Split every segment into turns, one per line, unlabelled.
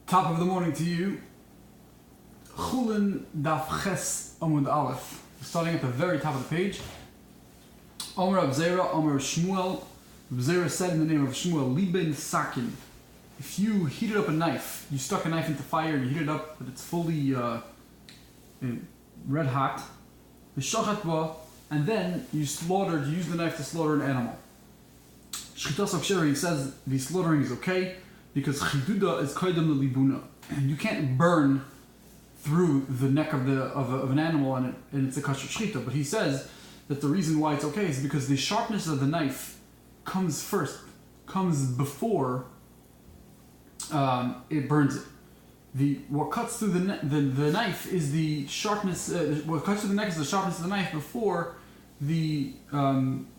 Top of the morning to you. Chulin Daf Ches Amud Aleph. Starting at the very top of the page. Omer Abzera, Omer Shmuel. Abzera said in the name of Shmuel, Liben Sakin. If you heated up a knife, you stuck a knife into fire, you heat it up, but it's fully red hot. And then you use the knife to slaughter an animal. Shchitas Akshera, he says the slaughtering is okay because chiduda is kaidam libuna, and you can't burn through the neck of an animal and it's a kosher shchita. But he says that the reason why it's okay is because the sharpness of the knife comes before it burns it. What cuts through the knife is the sharpness. What cuts through the neck is the sharpness of the knife before the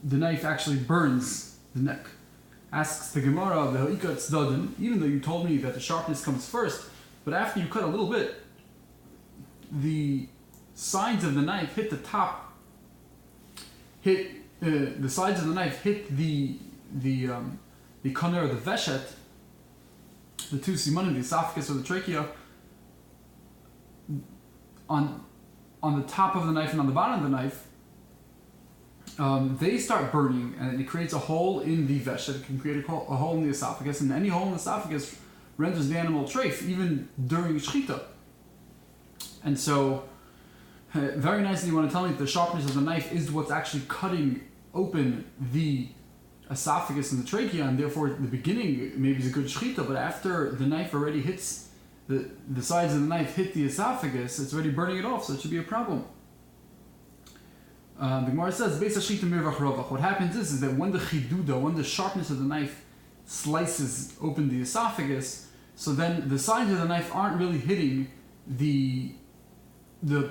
knife actually burns the neck. Asks the Gemara, even though you told me that the sharpness comes first, but after you cut a little bit, the sides of the knife hit the top. The sides of the knife hit the kaner, the veshet, the two simanim, the esophagus or the trachea, on the top of the knife and on the bottom of the knife. They start burning, and it creates a hole in the veshet. It can create a hole in the esophagus, and any hole in the esophagus renders the animal treif, even during shechita. And so, very nicely, you want to tell me that the sharpness of the knife is what's actually cutting open the esophagus and the trachea, and therefore, at the beginning, maybe it's a good shechita, but after the knife already hits, the sides of the knife hit the esophagus, it's already burning it off, so it should be a problem. The Gemara says, what happens is that when the sharpness of the knife slices open the esophagus, so then the sides of the knife aren't really hitting the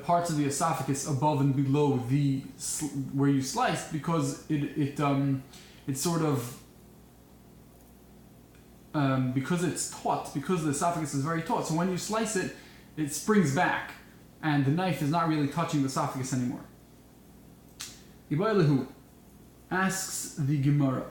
parts of the esophagus above and below where you sliced, because it's sort of because it's taut, because the esophagus is very taut. So when you slice it, it springs back, and the knife is not really touching the esophagus anymore. Ibailahu asks the Gemara,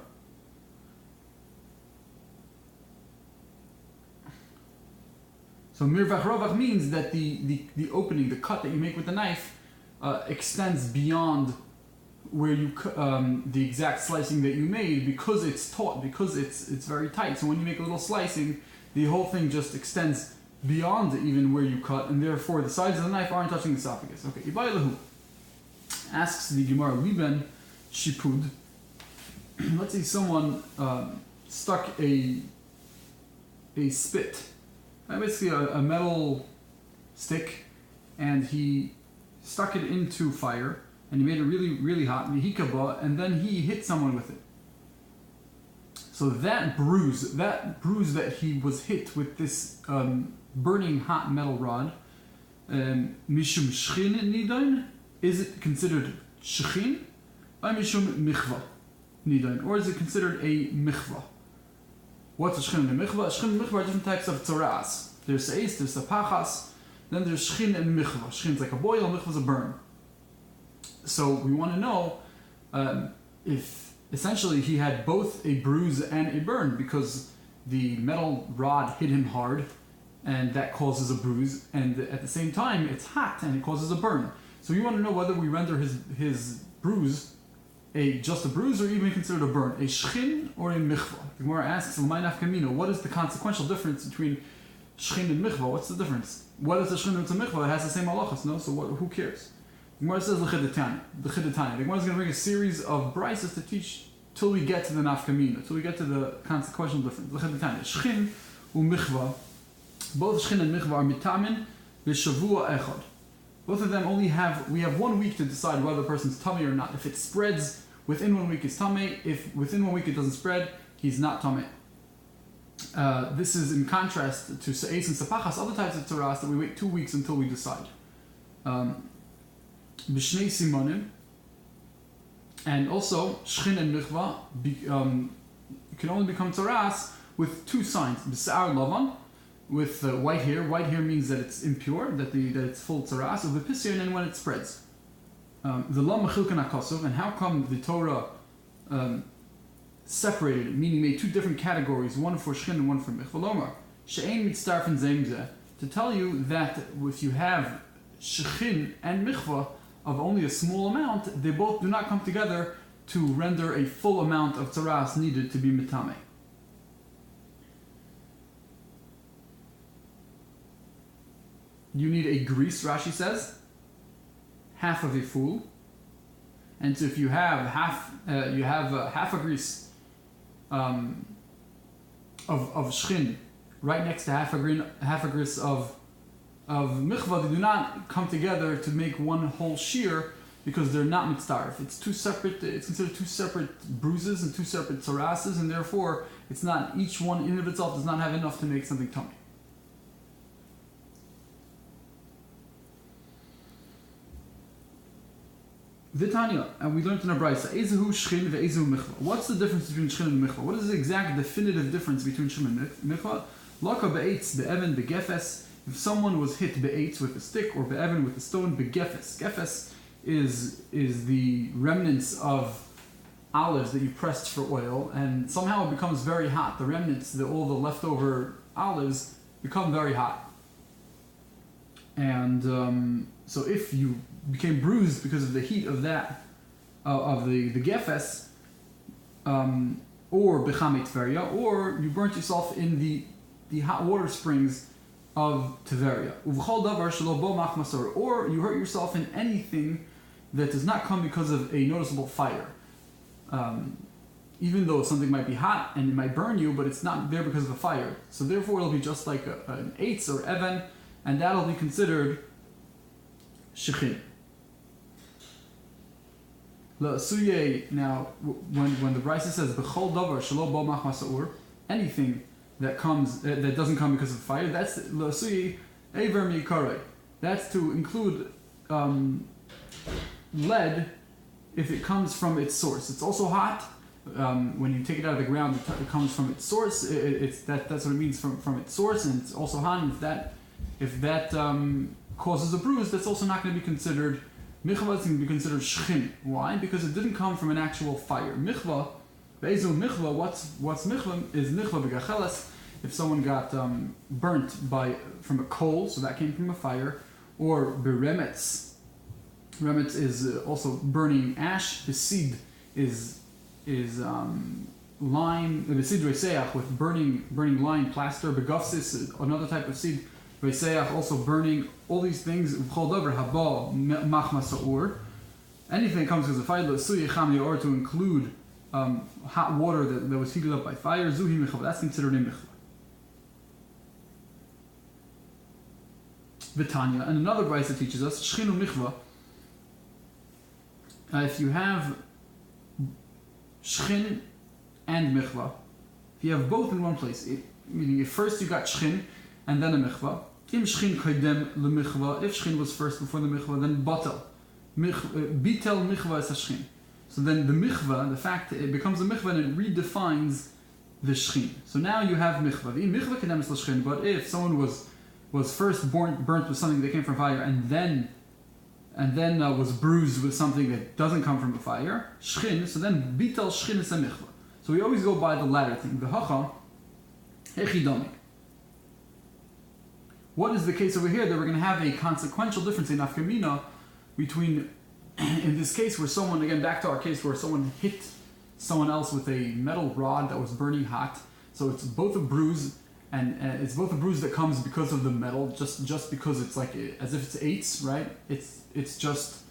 so mirvach rovach means that the opening, the cut that you make with the knife, extends beyond where you the exact slicing that you made, because it's taut, because it's very tight. So when you make a little slicing, the whole thing just extends beyond even where you cut, and therefore the sides of the knife aren't touching the esophagus. Okay, Ibailahu asks the Gemara, Liben Shipud. Let's say someone stuck a spit, basically a metal stick, and he stuck it into fire, and he made it really, really hot, and then he hit someone with it. So that bruise that he was hit with this burning hot metal rod, mishum shchin nidon, is it considered shechin, or mishum michva nidon, or is it considered a michva? What's a shechin and a michva? Shechin and michva are different types of tzaras. There's seis, there's sapachas, then there's shechin and michva. Shechin is like a boil, michva is a burn. So we want to know if essentially he had both a bruise and a burn, because the metal rod hit him hard, and that causes a bruise, and at the same time it's hot and it causes a burn. So we want to know whether we render his bruise just a bruise, or even considered a burn, a shchin or a michva. The Gemara asks, what is the consequential difference between shchin and michva? What's the difference? What is a shchin and it's a michva? It has the same halachas, no? So who cares? The Gemara says the chidetani. The Gemara is going to bring a series of brises to teach till we get to the nafkamina, till we get to the consequential difference. The chidetani, shchin u michva, both shchin and michva are mitamin v'shavua echad. Both of them we have 1 week to decide whether the person's tummy or not. If it spreads within 1 week, it's tummy. If within 1 week it doesn't spread, he's not tummy. This is in contrast to se'es and sapachas, other types of tzaras that we wait 2 weeks until we decide. B'shnei simonim, and also shchin and michva can only become tzaras with 2 signs: b'sa'ar lavan, with white hair. White hair means that it's impure, that it's full tzaras, of the pisyon, and when it spreads. The lam mechilkan akosov, and how come the Torah separated, meaning made 2 different categories, one for shchin and one for michva? she'ein mitztarfen zeim zeh, to tell you that if you have shechin and mikvah of only a small amount, they both do not come together to render a full amount of tzaras needed to be mitame. You need a grease, Rashi says, half of a fool, and so if you have half a grease of shchin right next to half a grease of mikvah, they do not come together to make one whole shear because they're not mitzdarif. It's considered two separate bruises and two separate tzarases, and therefore it's not, each one in and of itself does not have enough to make something tummy. Vitanya, and we learned in our brayso, ezehu shchin ve'ezehu mikvah. What's the difference between shchin and mikvah? What is the exact definitive difference between shchin and mikvah? Laka be'etz be'evan be'gefes. If someone was hit be'etz with a stick or be'evan with a stone, be'gefes. Gefes is the remnants of olives that you pressed for oil, and somehow it becomes very hot. The remnants, all the leftover olives become very hot. And so if you became bruised because of the heat of that, of the gefes, or bechamei tveria, or you burnt yourself in the hot water springs of Tveria. Uv'chol davar shelo bo machmasor, or you hurt yourself in anything that does not come because of a noticeable fire. Even though something might be hot and it might burn you, but it's not there because of a fire. So therefore it'll be just like an eitz or even, and that'll be considered shechin. Now, when the Brisa says b'chol davar shelo bo machmasor, anything that comes that doesn't come because of fire, that's la'asuye aver mi'karei. That's to include lead if it comes from its source. It's also hot. When you take it out of the ground, it comes from its source. That's what it means from its source, and it's also hot. And if that causes a bruise, that's also not going to be considered mikvah. It's going to be considered shchin. Why? Because it didn't come from an actual fire. Mikvah, be'ezu mikvah. What's mikvah is mikvah b'gacheles. If someone got burnt from a coal, so that came from a fire, or beremetz. Remetz is also burning ash. Besid is lime. Besid reiseach, with burning lime plaster. Begafsis is another type of seed. Reiseach, also burning. All these things. Chol davar haba machmasaur. Anything that comes because of fire. L'suye cham or to include hot water that was heated up by fire. Zuhi michva. That's considered a michva. Vitanya, and another brayso teaches us shchinu michva. If you have shchin and michva, if you have both in one place, meaning if first you got shchin and then a michva, im shchin kaidem lemichva, if shchin was first before the michva, then batel. Bitel michva is a shchin. So then the michva, the fact it becomes a michva and it redefines the shchin. So now you have michva. The michva kaidem is shchin, but if someone was first burnt with something that came from fire and then was bruised with something that doesn't come from a fire, shchin, so then bitel shchin is a michva. So we always go by the latter thing. V'hacha hechidami. What is the case over here? That we're going to have a consequential difference in nafkamina between, in this case, where someone, again back to our case where someone hit someone else with a metal rod that was burning hot. So it's both a bruise, and it's both a bruise that comes because of the metal, just because it's like as if it's eights, right? It's just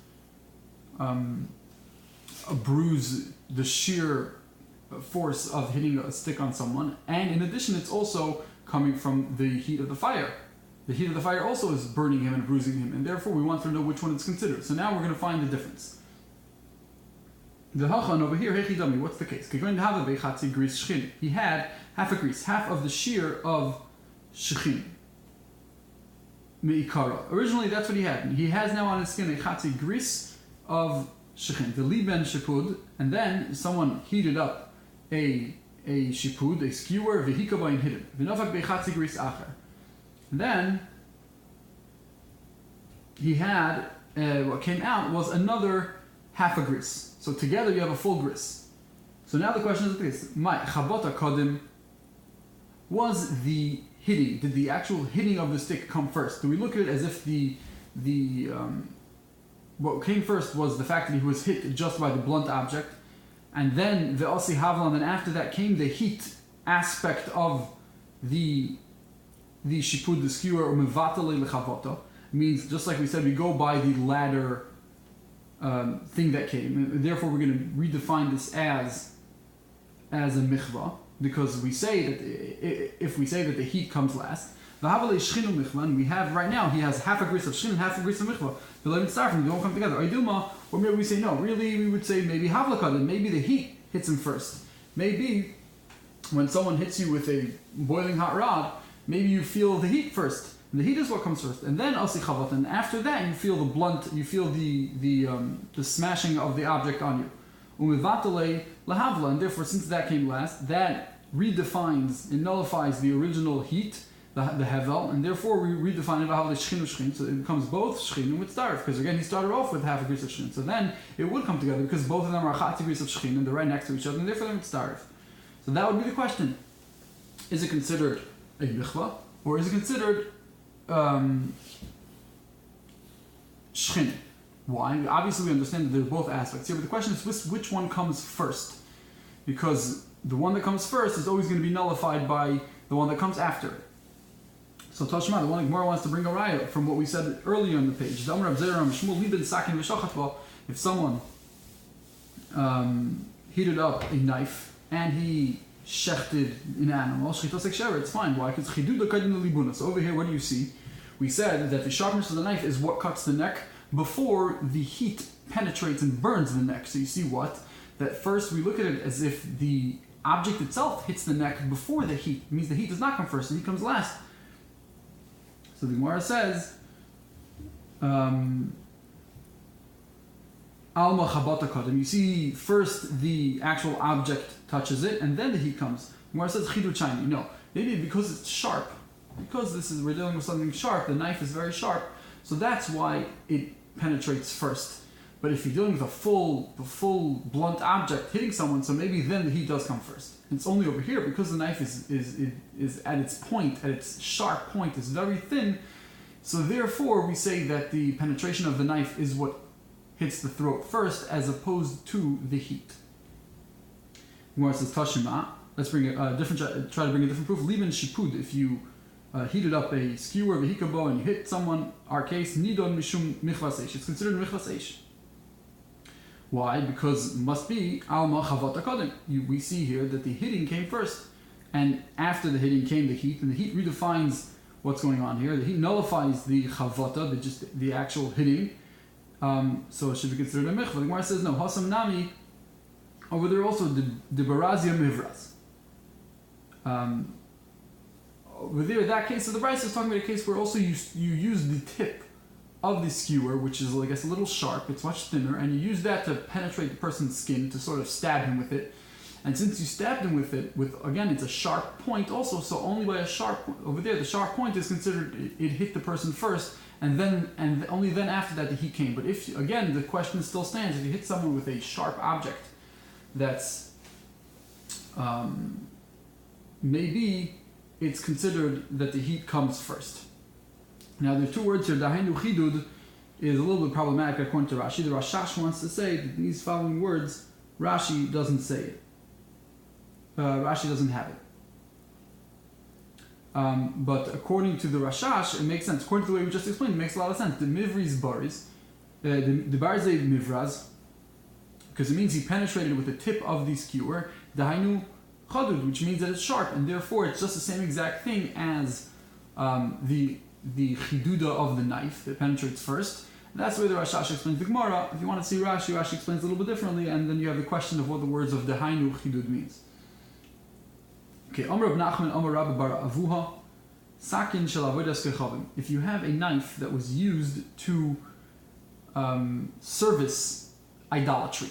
a bruise, the sheer force of hitting a stick on someone, and in addition, it's also coming from the heat of the fire. The heat of the fire also is burning him and bruising him, and therefore we want to know which one it's considered. So now we're going to find the difference. The hachan over here, hechidami, what's the case? He had half a grease, half of the shear of shechin. Me'ikara. Originally, that's what he had. He has now on his skin a chatzi grease of shechin, the liben shipud, and then someone heated up a shipud, a skewer, v'hikaba and hit him. V'nafak be'chatzi grease acher. And then he had what came out was another half a grease. So together you have a full grease. So now the question is this: My chabota kodim, was the hitting? Did the actual hitting of the stick come first? Do we look at it as if what came first was the fact that he was hit just by the blunt object, and then the Asi Havlan, and after that came the heat aspect of the shipud, the skewer, or mevatale lechavota, means just like we said, we go by the latter thing that came. And therefore, we're going to redefine this as a michvah, because we say that if we say that the heat comes last, we have right now, he has half a gris of shchin and half a gris of michvah. The lemon starfim, they don't come together. Or maybe we say no. Really, we would say maybe havlakad, maybe the heat hits him first. Maybe when someone hits you with a boiling hot rod, maybe you feel the heat first. And the heat is what comes first, and then asi chavat, and after that you feel the blunt, you feel the smashing of the object on you. Umivatale lahavla, and therefore since that came last, that redefines and nullifies the original heat, the hevel, and therefore we redefine it lahavle shchin u'shchin, so it becomes both shchin and with starf, because again he started off with half a gris of shchin, so then it would come together because both of them are chat gris of shchin and they're right next to each other, and therefore they're with starf. So that would be the question: is it considered a michvah, or is it considered shchin? Why? Obviously we understand that there's both aspects here, but the question is which one comes first, because the one that comes first is always going to be nullified by the one that comes after. So Tashma, the one that Gemara wants to bring a raya from what we said earlier on the page. If someone heated up a knife and he shechted an animal, it's fine. Why? Because so over here, what do you see? We said that the sharpness of the knife is what cuts the neck before the heat penetrates and burns the neck. So you see what? That first we look at it as if the object itself hits the neck before the heat. It means the heat does not come first, the heat comes last. So the Gemara says, Alma chabata kadam. You see first the actual object touches it, and then the heat comes. The Gemara says chidu chayni. No, maybe because it's sharp, because we're dealing with something sharp. The knife is very sharp, so that's why it penetrates first. But if you're dealing with the full blunt object hitting someone, so maybe then the heat does come first. It's only over here because the knife is at its point, at its sharp point, is very thin. So therefore, we say that the penetration of the knife is what hits the throat first, as opposed to the heat. Gemara says Tashima. Let's bring try to bring a different proof. Liban shipud. If you heated up a skewer, a hikabo, and you hit someone, our case nidon mishum michvas eish. It's considered michvas eish. Why? Because it must be alma chavata kadem. We see here that the hitting came first, and after the hitting came the heat, and the heat redefines what's going on here. The heat nullifies the chavata, the actual hitting, so it should be considered a michvah. The Gemara says no. Hasam nami. Over there also the barazia mivras. Over there, that case of the Bryce is talking about a case where also you use the tip of the skewer, which is, I guess, a little sharp. It's much thinner, and you use that to penetrate the person's skin, to sort of stab him with it. And since you stabbed him with it, again, it's a sharp point also, so only by a sharp point over there, the sharp point is considered it hit the person first, and only then after that the heat came. But if, again, the question still stands: if you hit someone with a sharp object, that's maybe it's considered that the heat comes first. Now, there are two words here. Dahainu chidud is a little bit problematic according to Rashi. The Rashash wants to say that in these following words, Rashi doesn't say it. Rashi doesn't have it. But according to the Rashash, it makes sense. According to the way we just explained, it makes a lot of sense. The mivri's baris, the barzei mivraz, because it means he penetrated with the tip of the skewer. Dahainu chadud, which means that it's sharp, and therefore it's just the same exact thing as the chiduda of the knife that penetrates first. And that's the way the Rashash explains the Gemara. If you want to see Rashi explains a little bit differently, and then you have the question of what the words of Dahainu chidud means. Okay, Amr Rab Nachman, Amr Rabbi Bar Avuha, Sakin shel avodas kechavim. If you have a knife that was used to service idolatry,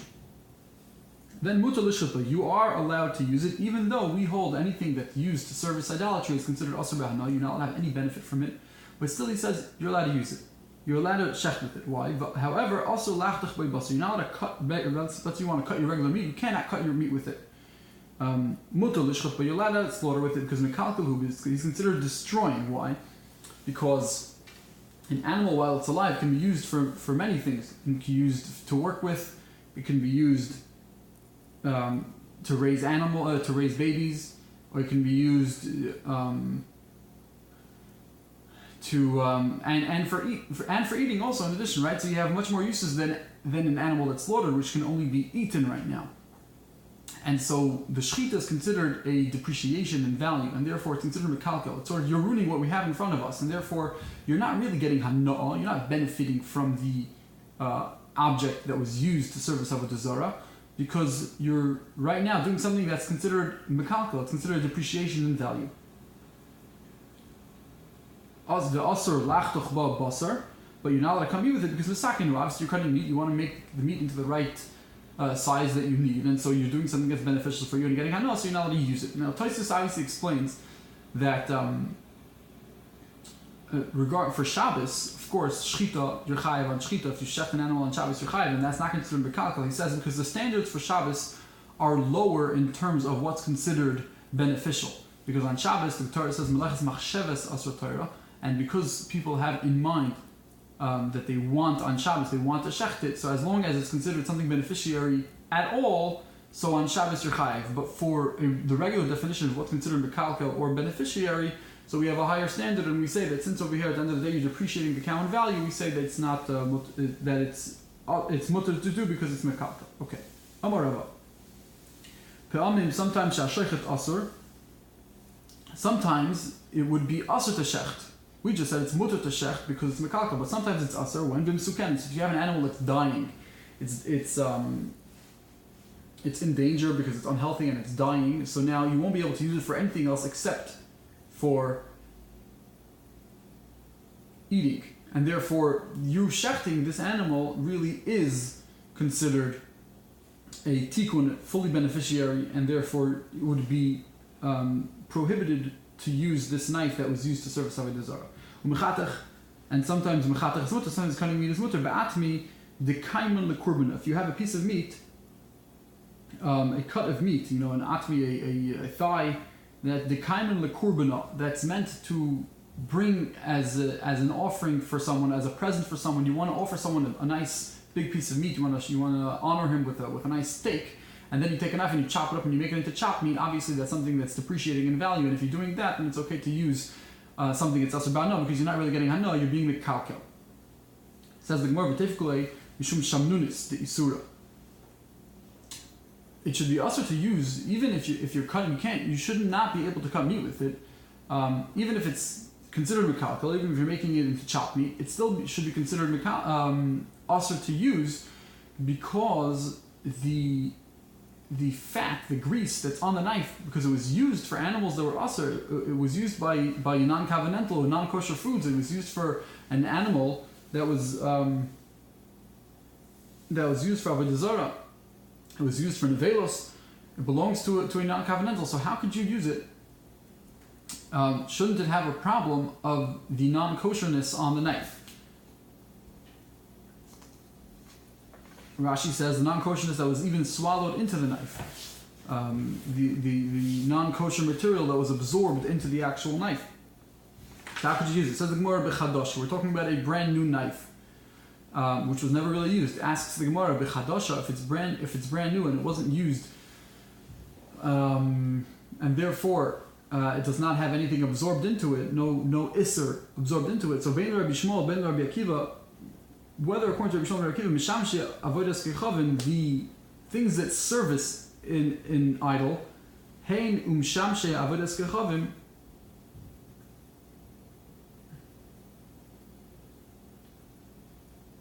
then mutar l'shchita, you are allowed to use it, even though we hold anything that's used to service idolatry is considered asur b'hana. You're not allowed to have any benefit from it, but still he says you're allowed to use it. You're allowed to shecht with it. Why? However, also lachtach by basar. You're not allowed to cut. Let's say you want to cut your regular meat. You cannot cut your meat with it. mutar lishchot, but you're allowed to slaughter with it because mekalkel he's considered destroying. Why? Because an animal, while it's alive, can be used for many things. It can be used to work with. It can be used to raise to raise babies, or it can be used for eating also. In addition, right? So you have much more uses than an animal that's slaughtered, which can only be eaten right now. And so the shechita is considered a depreciation in value, and therefore it's considered mekalkel. It's sort of, you're ruining what we have in front of us, and therefore you're not really getting hana'ah, you're not benefiting from the object that was used to service avodah zarah, because you're right now doing something that's considered mekalkel, it's considered a depreciation in value. As the asur lachtoch ba basar, but you're not allowed to come eat with it because misakinu, obviously you're cutting meat, you want to make the meat into the right size that you need, and so you're doing something that's beneficial for you and getting hana'ah, so you're not allowed to use it. Now, Tosfos obviously explains that for Shabbos, of course, shechita, you're chayav on shechita. If you shecht an animal on Shabbos, you're chayav, and that's not considered bekalkel. He says because the standards for Shabbos are lower in terms of what's considered beneficial. Because on Shabbos, the Torah says meleches machsheves asur Torah, and because people have in mind that they want on Shabbos, they want to shecht it. So as long as it's considered something beneficiary at all, so on Shabbos you're chayav. But for the regular definition of what's considered bekalkel or beneficiary, so we have a higher standard, and we say that since over here at the end of the day you're depreciating the cow in value, we say that it's not that it's mutter to do because it's mekalkel. Okay. Amar Rava. Pe'amim sometimes shashechet asur. Sometimes it would be asur to shecht. We just said it's mutter to shecht because it's mekalkel, but sometimes it's asur when b'msuken. So if you have an animal that's dying, it's in danger because it's unhealthy and it's dying. So now you won't be able to use it for anything else except for eating, and therefore you shechting this animal really is considered a tikkun, fully beneficiary, and therefore it would be prohibited to use this knife that was used to service avodah zarah. And sometimes mechatech is mutter, sometimes cutting meat is mutter. Be'atmi dekaiman lekurban. If you have a piece of meat, a cut of meat, an atmi, a thigh, that the kaiman lekurbana, that's meant to bring as an offering for someone, as a present for someone. You want to offer someone a nice big piece of meat. You want to honor him with a nice steak, and then you take a knife and you chop it up and you make it into chopped meat. Obviously, that's something that's depreciating in value. And if you're doing that, then it's okay to use something that's asur ba'ano because you're not really getting hana'ah. You're being mekalkel. Says the Gemara, "V'tefkulei mishum shamnunis the isura." It should be asur to use, even if you're cutting, you should not be able to cut meat with it, even if it's considered mekalkel, even if you're making it into chopped meat, it still should be considered asur to use because the fat, the grease that's on the knife, because it was used for animals that were asur, it was used by non-covenantal or non-kosher foods. It was used for an animal that was used for avodah zarah. It was used for nevelos. It belongs to a non-covenantal. So how could you use it? Shouldn't it have a problem of the non-kosherness on the knife? Rashi says the non-kosherness that was even swallowed into the knife. The non-kosher material that was absorbed into the actual knife. So how could you use it? It says the Gemara b'chadosh. We're talking about a brand new knife. Which was never really used. Asks the Gemara, b'chadasha, if it's brand new and it wasn't used, and therefore it does not have anything absorbed into it, no iser absorbed into it. So bein Rabbi Shmuel, bein Rabbi Akiva, whether according to Rabbi Shmuel and Rabbi Akiva, mishamshe avodas kechavim, the things that service in idol, hein umshamshe avodas kechavim.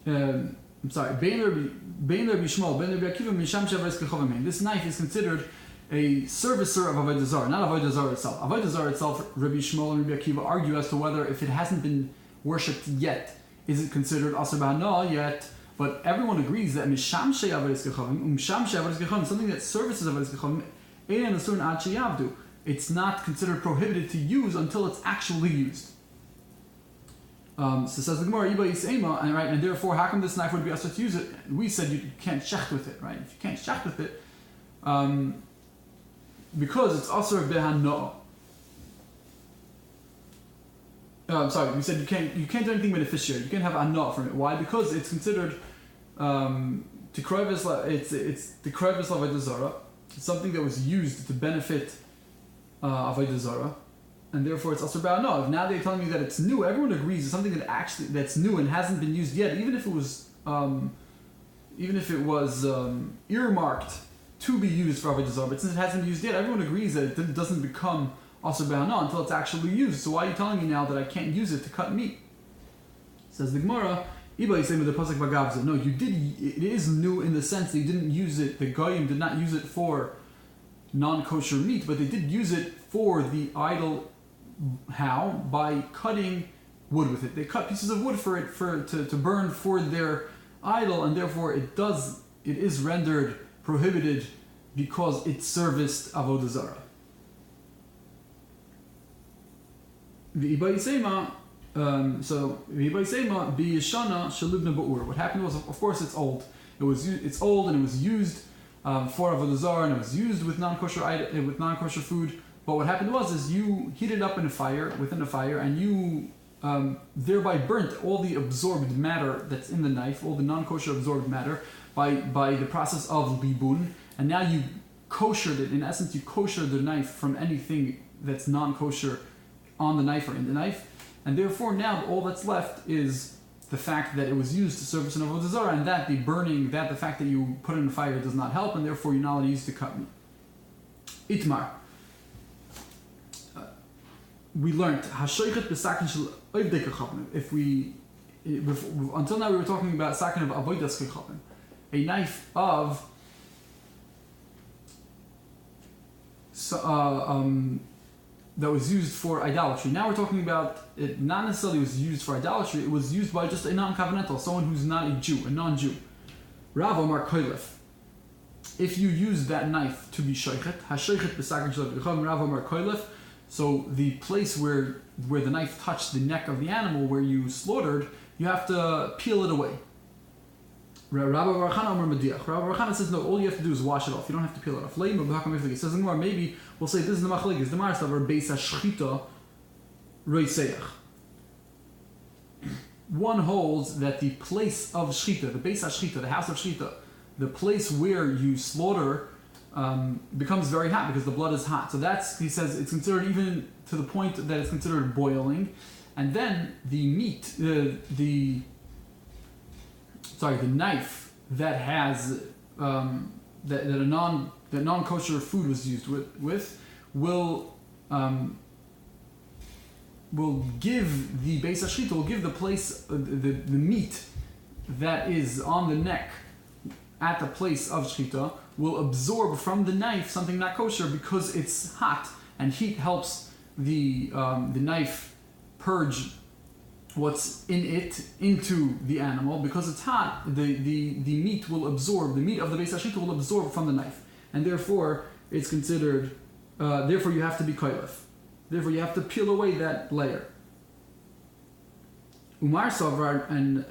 I'm sorry, Bein Rabbi Shmuel, Bein Rabbi Akiva, Misham Shavais Kechavim. This knife is considered a servicer of avodah zarah, not avodah zarah itself. Avodah zarah itself, Rabbi Shmuel and Rabbi Akiva argue as to whether, if it hasn't been worshipped yet, is it considered asur ba'ano yet? But everyone agrees that Misham Shavais Kechavim, Misham Shavais Kechavim, something that services avodah Kechavim, Ein Asurun Ad Sheyavdu. It's not considered prohibited to use until it's actually used. So says the Gemara, Iba Yisema, and therefore, how come this knife would be asur to use it? We said you can't shecht with it, right? If you can't shecht with it, because it's asur behana. I'm sorry, we said you can't do anything beneficiary. You can't have anah from it. Why? Because it's considered it's the krevis avodah zara. It's something that was used to benefit avodah zara, and therefore it's asur ba'anah. Now they're telling me that it's new. Everyone agrees it's something that's new and hasn't been used yet, even if it was earmarked to be used for avodah zara. But since it hasn't been used yet, everyone agrees that it doesn't become asur ba'anah until it's actually used. So why are you telling me now that I can't use it to cut meat? Says the Gemara. No, you did. It is new in the sense that you didn't use it. The goyim did not use it for non-kosher meat, but they did use it for the idol. How? By cutting wood with it. They cut pieces of wood for it to burn for their idol, and therefore it is rendered prohibited because it serviced avodah zarah. What happened was, of course, it's old. It's old and it was used for avodah zarah, and it was used with non-kosher food. But what happened was you heated it up within a fire, and you thereby burnt all the absorbed matter that's in the knife, all the non-kosher absorbed matter by the process of libun, and now you koshered it. In essence, you koshered the knife from anything that's non-kosher on the knife or in the knife. And therefore, now all that's left is the fact that it was used to service an avodah zarah, and that the fact that you put it in the fire does not help, and therefore you're not allowed to use to cut meat. Itmar. We learned until now we were talking about sakin of avodas kechapim, a knife of that was used for idolatry. Now we're talking about it not necessarily was used for idolatry, it was used by just a non-covenantal, someone who's not a Jew, a non-Jew. Rav Omar Koilef. If you use that knife to be shoichet, ha-shoichet b'sakin shel v'cham, Rav Omar Koilef, so the place where the knife touched the neck of the animal where you slaughtered, you have to peel it away. Rabbi Barachana Omer Mediach. Rabbi Barachana says no, all you have to do is wash it off. You don't have to peel it off. He says maybe we'll say this is the machlekes. The Marav or beis hashchita roiseach. One holds that the place of shchita, the beis hashchita, the house of shchita, the place where you slaughter, becomes very hot because the blood is hot. So he says it's considered even to the point that it's considered boiling, and then the meat, the knife that has that non-kosher food was used with will give the beis hashchita, will give the place the meat that is on the neck at the place of shchita will absorb from the knife something not kosher because it's hot, and heat helps the knife purge what's in it into the animal. Because it's hot, the meat will absorb, the meat of the beis hashchita will absorb from the knife, and therefore it's considered, therefore you have to be koilef. Therefore you have to peel away that layer. Umar Savrar and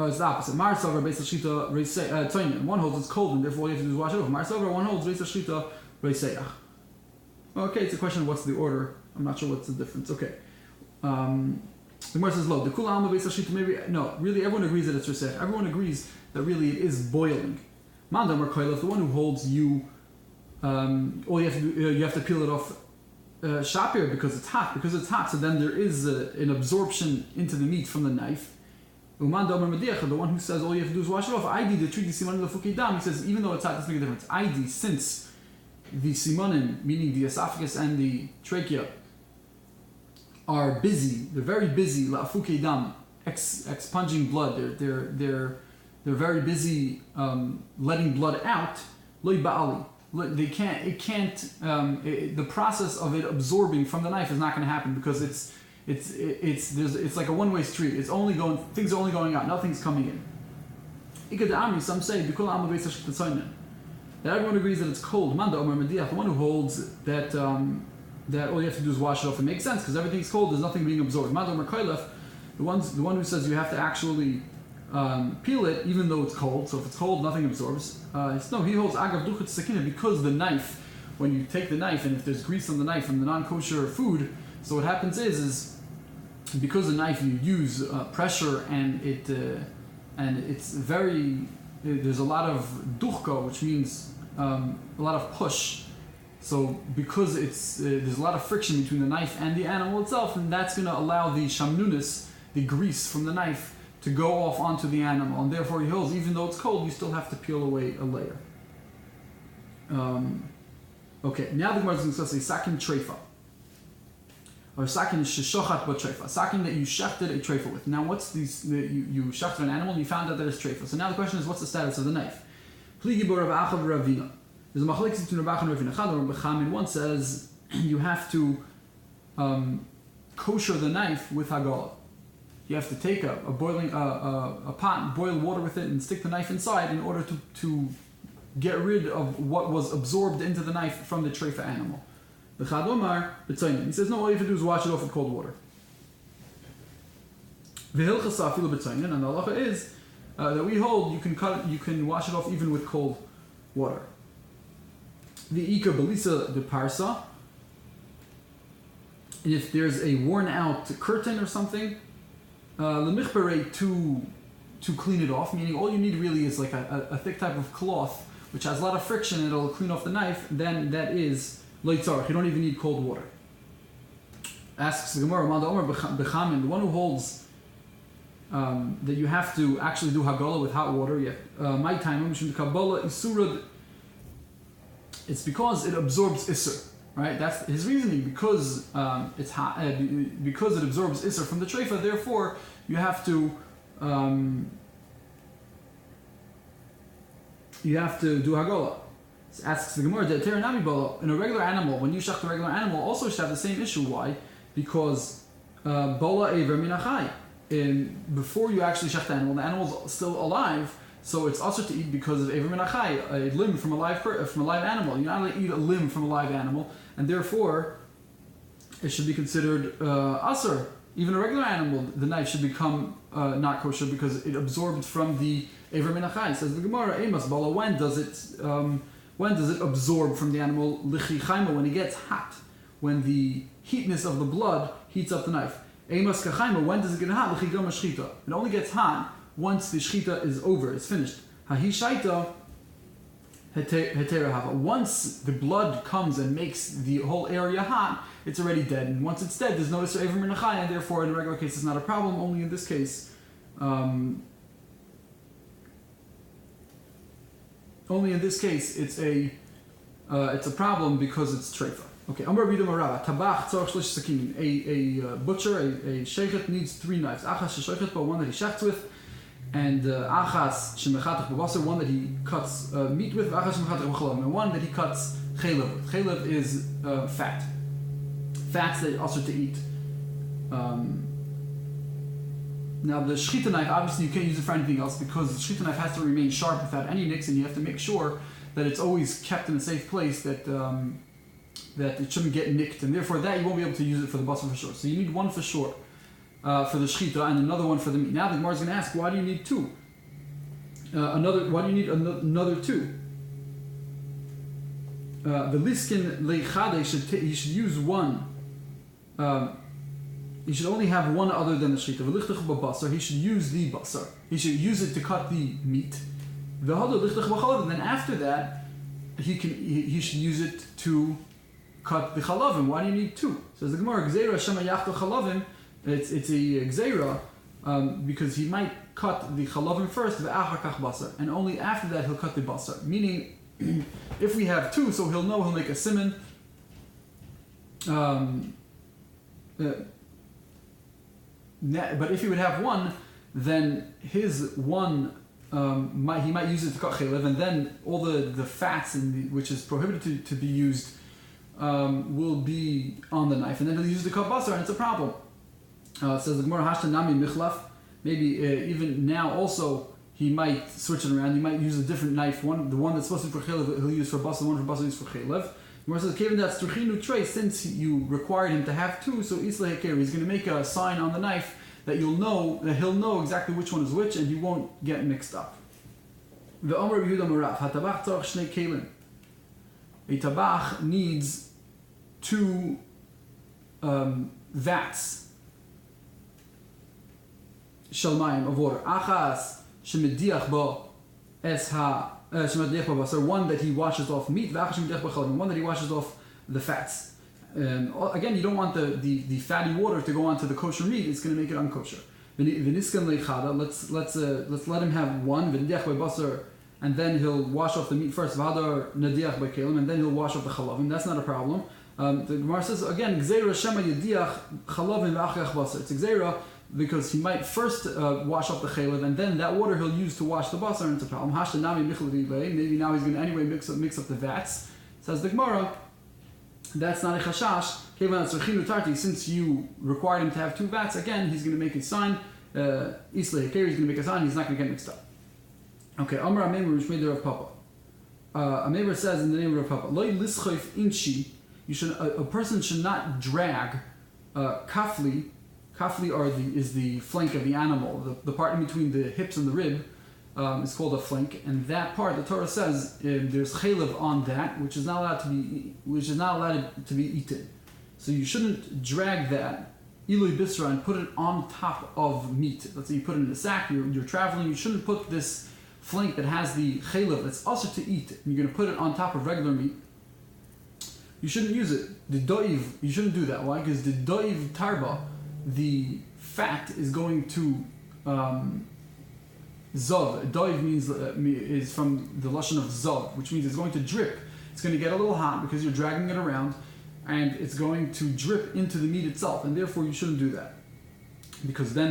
it's the opposite. Mar Savrar beis hashchita reisei. One holds it's cold and therefore all you have to do is wash it off. Mar Savrar, one holds beis hashchita reiseach. Okay, it's a question of what's the order. I'm not sure what's the difference. Okay. The Gemara says, "Lo, the kula alma beis hashchita." Maybe no. Really, everyone agrees that it's reseach. Everyone agrees that really it is boiling. Mandam or koilef, the one who holds you, all you have to do, you have to peel it off shapir because it's hot. Because it's hot, so then there is an absorption into the meat from the knife. Uman Domer Mediach, the one who says all you have to do is wash it off. ID, the treaty simanim lefukei dam. He says even though it's hot, it doesn't make a difference. ID, since the simanim, meaning the esophagus and the trachea, are busy. They're very busy. Lafukei dam, expunging blood. They're very busy letting blood out. Loi ba'ali. They can't. It can't. The process of it absorbing from the knife is not going to happen because it's like a one-way street. Things are only going out. Nothing's coming in. Some say that everyone agrees that it's cold. Manda Omer Mediach, the one who holds that that all you have to do is wash it off. It makes sense because everything's cold. There's nothing being absorbed. Manda Omer Koilef, the one who says you have to actually peel it even though it's cold. So if it's cold, nothing absorbs. No, he holds agav duchet sakina because the knife, when you take the knife and if there's grease on the knife from the non-kosher food, so what happens is because the knife you use pressure and it's very there's a lot of duchka, which means a lot of push. So because there's a lot of friction between the knife and the animal itself, and that's going to allow the shamnunis, the grease from the knife, to go off onto the animal, and therefore he holds, even though it's cold, you still have to peel away a layer. Okay, now the Gemara is going to discuss a sakin treifa, or sakin sheshochat ba treifa, sakin that you shechted a treifa with. Now, what's these? You shechted an animal, and you found out that it's treifa. So now the question is, what's the status of the knife? Pligi bo Rav Acha v'Ravina. There's a machlekes between Rav Acha and Rav Ravina. Rav Chamin one says you have to kosher the knife with hagala. You have to take a pot, boil water with it, and stick the knife inside in order to get rid of what was absorbed into the knife from the treifa animal. The Chadomar b'tzayin. He says no, all you have to do is wash it off with cold water. V'hilchasa afilu b'tzayin, and the halacha is that we hold you can wash it off even with cold water. The Ika Belisa de Parsa. If there's a worn out curtain or something, Lemichbere to clean it off, meaning all you need really is like a thick type of cloth which has a lot of friction and it'll clean off the knife, then that is leitzarach. You don't even need cold water. Asks the Gemara, the one who holds that you have to actually do hagala with hot water, my time, it's because it absorbs isser, right? That's his reasoning. Because it's hot, because it absorbs isser from the treifa. Therefore, you have to do hagala. Asks the Gemara, in a regular animal, when you shach a regular animal, also should have the same issue. Why? Because bola ever minachai. Before you actually shach the animal's still alive. So it's also to eat because of Ever Menachai, a limb from a live animal. You're not allowed to eat a limb from a live animal, and therefore it should be considered asur. Even a regular animal, the knife should become not kosher because it absorbed from the Ever Menachai. Says the Gemara, Amos Bala, when does it absorb from the animal? Lichi Chaima, when it gets hot, when the heatness of the blood heats up the knife. Amos Kachaima, when does it get hot? Lichi Gama Shchita. It only gets hot once the shchita is over, it's finished. Hahi shaita heterahava. Once the blood comes and makes the whole area hot, it's already dead. And once it's dead, there's no isser ever minachai, and therefore in a regular case it's not a problem. Only in this case, it's a problem because it's treifa. Okay, Amar Bida Marava, Tabach Tzorach Shlish Sakin. A butcher, a sheikhet needs 3 knives. Achas sheikhet, but one that he shechts with, and achas shemechatach b'basar, one that he cuts meat with, achas shemechatach b'chalav, and one that he cuts chaylev with. Chaylev is fats that are also to eat. Now the shchita knife, obviously you can't use it for anything else because the shchita knife has to remain sharp without any nicks, and you have to make sure that it's always kept in a safe place, that it shouldn't get nicked, and therefore that you won't be able to use it for the basar for sure. So you need one for sure. For the shchita and another one for the meat. Now the Gemara is going to ask, why do you need 2? Why do you need another 2? The liskin leichade he should use one. He should only have one other than the shchita. V'lichtach b'basar, he should use the basar. He should use it to cut the meat. V'hado lichtach b'chalav, and then after that, he should use it to cut the chalavim. Why do you need 2? Says the Gemara, Gzeira shema yachto chalavim. It's a gzeira because he might cut the chalavim first, ve'achar basar, and only after that he'll cut the basar. Meaning, if we have 2, so he'll make a siman. But if he would have 1, then his 1 he might use it to cut chaylev, and then all the fats which is prohibited to be used will be on the knife, and then he'll use the cut basar, and it's a problem. Says the Gemara, Hashta Nami Michlaf. Maybe even now also he might switch it around. He might use a different knife. The one that's supposed to be for chaylev, he'll use for basar. The one for basar is for chaylev. Gemara says, Kevin, that's truchinu trei. Since you required him to have 2, so isla heker, he's going to make a sign on the knife that he'll know exactly which one is which, and he won't get mixed up. The Omer Yehuda Marav Hatabach Tzarich Shnei Kelim. A tabach needs two vats shel mayim of water. Achas shemediach bo es ha shemediach bo basar, one that he washes off meat. V'achas shemediach bo chalin, one that he washes off the fats. Again, you don't want the fatty water to go onto the kosher meat. It's going to make it unkosher. Let's let him have one v'nediach bo basar, and then he'll wash off the meat first, v'hadar nediach by kelim, and then he'll wash off the chalavim. That's not a problem. The Gemara says again, gzeira shema yediach chalavim v'achach basar. It's gzeira because he might first wash off the chalav, and then that water he'll use to wash the basar, and it's a problem. Maybe now he's going to anyway mix up the vats. Says the Gemara, that's not a chashash. Since you required him to have two vats, again he's going to make a sign. He's going to make a sign. He's not going to get mixed up. Okay, Amar Amemer Rishmei Rav Papa. Amemer says in the name of Rav Papa, Loi lischayf inchi. A person should not drag kafli. Kafli is the flank of the animal. The part in between the hips and the rib is called a flank, and that part, the Torah says, there's chaylev on that, which is not allowed to be eaten. So you shouldn't drag that ilui bisra and put it on top of meat. Let's say you put it in a sack. You're traveling. You shouldn't put this flank that has the chaylev that's also to eat, and you're going to put it on top of regular meat. You shouldn't use it. The doiv, you shouldn't do that. Why? Because the doiv tarba, the fat is going to zav. Doiv means is from the lashon of zav, which means it's going to drip. It's going to get a little hot because you're dragging it around, and it's going to drip into the meat itself, and therefore you shouldn't do that, because then